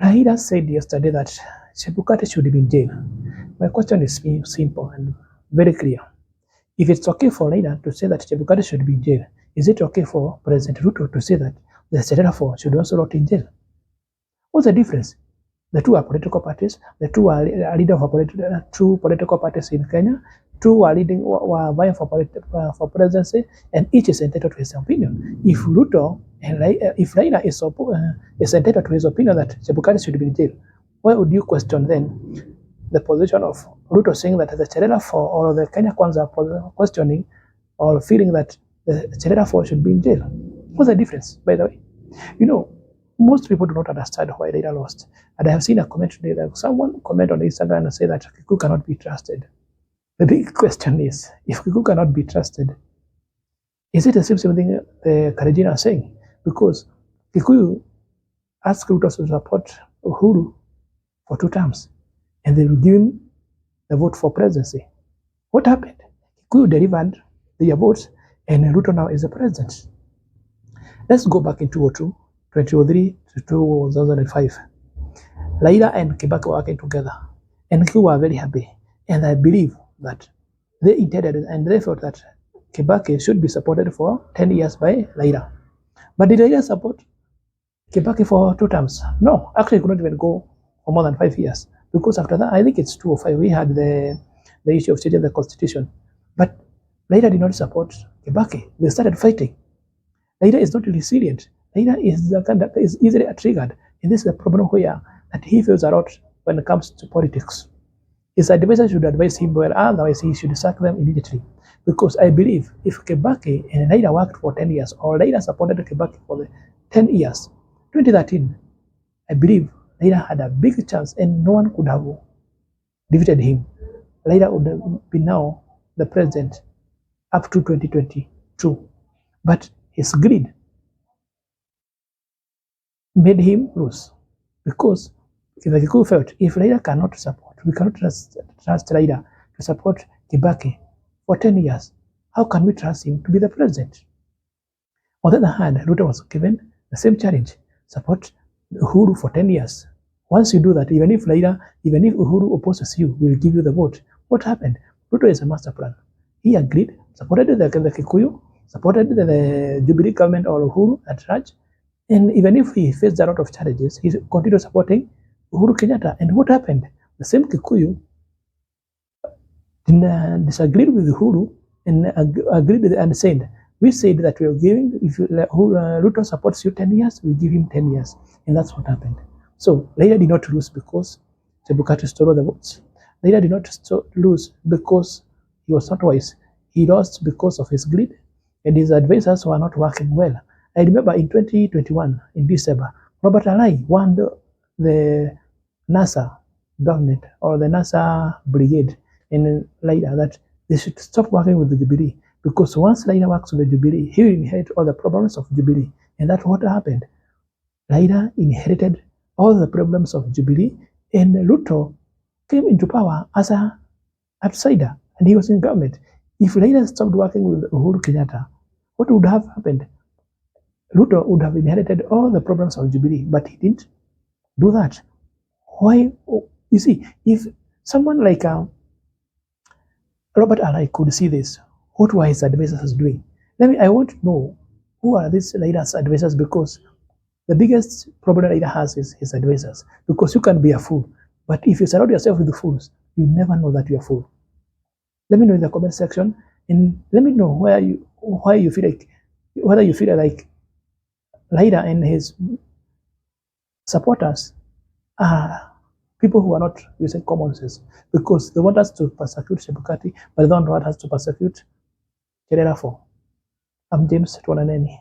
Raila said yesterday that Chebukati should be in jail. My question is simple and very clear. If it's okay for Raila to say that Chebukati should be in jail, is it okay for President Ruto to say that the Cherera should also rot in jail? What's the difference? The two are political parties. The two are leader of two political parties in Kenya. Two are vying for presidency, and each is entitled to his opinion. If Ruto and if Raila is entitled to his opinion that Chebukati should be in jail, why would you question then the position of Ruto saying that the Cherera or the Kenya Kwanza questioning or feeling that the Cherera should be in jail? What's the difference, by the way? You know, most people do not understand why Raila lost. And I have seen a comment today that someone comment on Instagram and say that Kiku cannot be trusted. The big question is, if Kiku cannot be trusted, is it the same thing the Karejina are saying? Because Kikuyu asked Ruto to support Uhuru for 2 terms, and they will give him the vote for presidency. What happened? Kikuyu delivered their votes, and Ruto now is the president. Let's go back in 2002, 2003 to 2005. Raila and Kibaki were working together, and Kikuyu were very happy. And I believe that they intended and they felt that Kibaki should be supported for 10 years by Raila. But did Raila support Kibaki for 2 terms? No, actually, he could not even go for more than 5 years. Because after that, I think it's 2005, we had the issue of changing the constitution. But Raila did not support Kibaki. They started fighting. Raila is not resilient. Raila is easily triggered. And this is the problem where that he feels a lot when it comes to politics. His advisor should advise him well, otherwise he should sack them immediately. Because I believe if Kibaki and Raila worked for 10 years, or Raila supported Kibaki for the 10 years, 2013, I believe Raila had a big chance and no one could have defeated him. Raila would be now the president up to 2022. But his greed made him lose. Because the Kikuyu felt if Raila cannot support, we cannot trust Raila to support Kibaki for 10 years. How can we trust him to be the president? On the other hand, Ruto was given the same challenge: support Uhuru for 10 years. Once you do that, even if Uhuru opposes you, we will give you the vote. What happened? Ruto is a master plan. He agreed, supported the Kikuyu, supported the Jubilee government or Uhuru at large, and even if he faced a lot of challenges, he continued supporting Uhuru Kenyatta. And what happened? The same Kikuyu disagreed with Uhuru and agreed and said, we said that we are giving, if Ruto supports you 10 years, we give him 10 years. And that's what happened. So Raila did not lose because Chebukati stole the votes. Raila did not lose because he was not wise. He lost because of his greed, and his advisors were not working well. I remember in 2021, in December, Robert Alai warned the NASA government or the NASA brigade in Raila that they should stop working with the Jubilee, because once Raila works with the Jubilee, he will inherit all the problems of Jubilee. And that's what happened. Raila inherited all the problems of Jubilee, and Ruto came into power as an outsider, and he was in government. If Raila stopped working with Uhuru Kenyatta, what would have happened? Ruto would have inherited all the problems of Jubilee, but he didn't do that. Why? You see, if someone like Robert Alai could see this, what were his advisors doing? I want to know who are these Raila's advisors, because the biggest problem Raila has is his advisors. Because you can be a fool, but if you surround yourself with fools, you never know that you're a fool. Let me know in the comment section, and let me know whether you feel like Raila and his supporters are people who are not using common sense, because they want us to persecute Chebukati, but they don't want us to persecute Cherera. I'm James Nini.